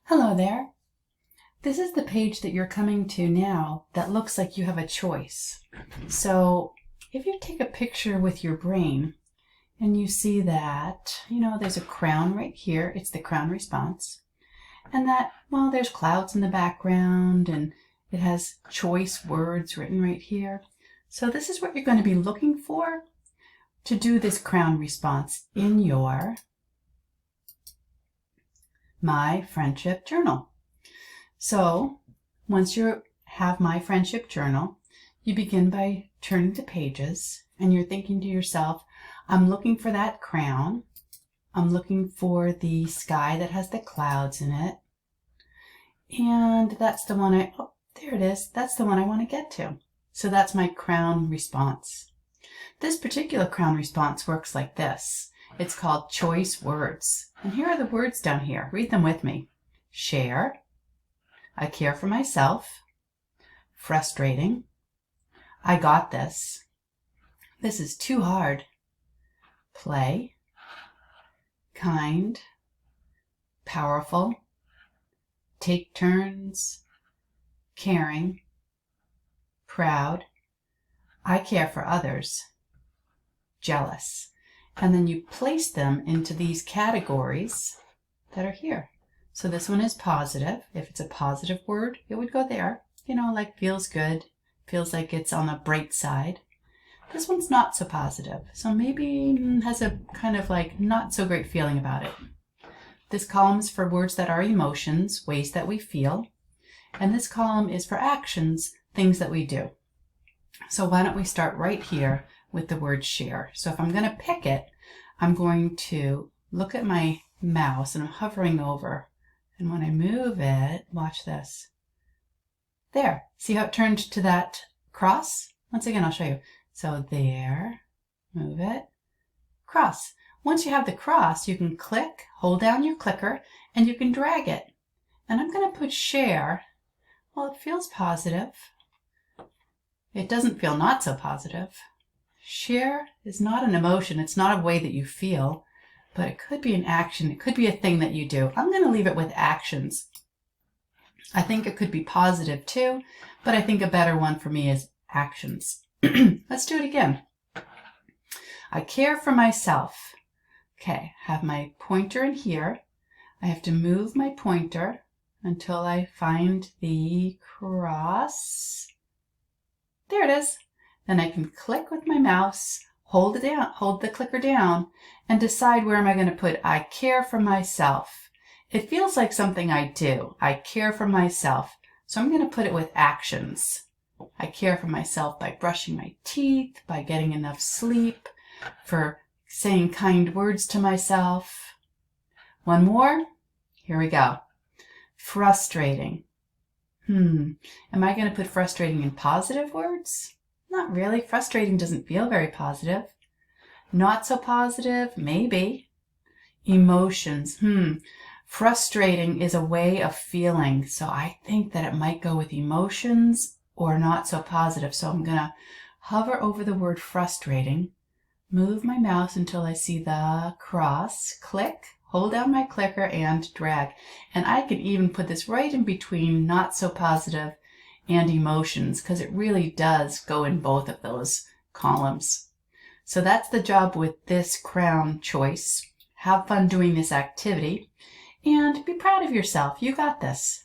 Hello there. This is the page that you're coming to now that looks like you have a choice. So if you take a picture with your brain and you see that, there's a crown right here, it's the crown response, and that, there's clouds in the background and it has choice words written right here. So this is what you're going to be looking for to do this crown response in your My Friendship Journal. So once you have My Friendship Journal, you begin by turning the pages and you're thinking to yourself, I'm looking for that crown. I'm looking for the sky that has the clouds in it. And that's the one there it is. That's the one I want to get to. So that's my crown response. This particular crown response works like this. It's called choice words. And here are the words down here. Read them with me. Share. I care for myself. Frustrating. I got this. This is too hard. Play. Kind. Powerful. Take turns. Caring. Proud. I care for others. Jealous. And then you place them into these categories that are here. So this one is positive. If it's a positive word, it would go there. Like feels good, feels like it's on the bright side. This one's not so positive, so maybe has a kind of like not so great feeling about it. This column is for words that are emotions, ways that we feel. And this column is for actions, things that we do. So why don't we start right here with the word share. So if I'm going to pick it, I'm going to look at my mouse and I'm hovering over. And when I move it, watch this. There. See how it turned to that cross? Once again, I'll show you. So there, move it, cross. Once you have the cross, you can click, hold down your clicker, and you can drag it. And I'm going to put share. Well, it feels positive. It doesn't feel not so positive. Share is not an emotion. It's not a way that you feel. But it could be an action. It could be a thing that you do. I'm going to leave it with actions. I think it could be positive too, but I think a better one for me is actions. Let's do it again. I care for myself. Okay, have my pointer in here. I have to move my pointer until I find the cross. There it is. Then I can click with my mouse, hold it down, hold the clicker down, and decide where am I going to put I care for myself. It feels like something I do. I care for myself. So I'm going to put it with actions. I care for myself by brushing my teeth, by getting enough sleep, for saying kind words to myself. One more. Here we go. Frustrating. Am I going to put frustrating in positive words? Not really. Frustrating doesn't feel very positive. Not so positive? Maybe. Emotions. Frustrating is a way of feeling. So I think that it might go with emotions or not so positive. So I'm going to hover over the word frustrating, move my mouse until I see the cross, click, hold down my clicker and drag. And I can even put this right in between not so positive and emotions because it really does go in both of those columns. So that's the job with this crown choice. Have fun doing this activity and be proud of yourself. You got this.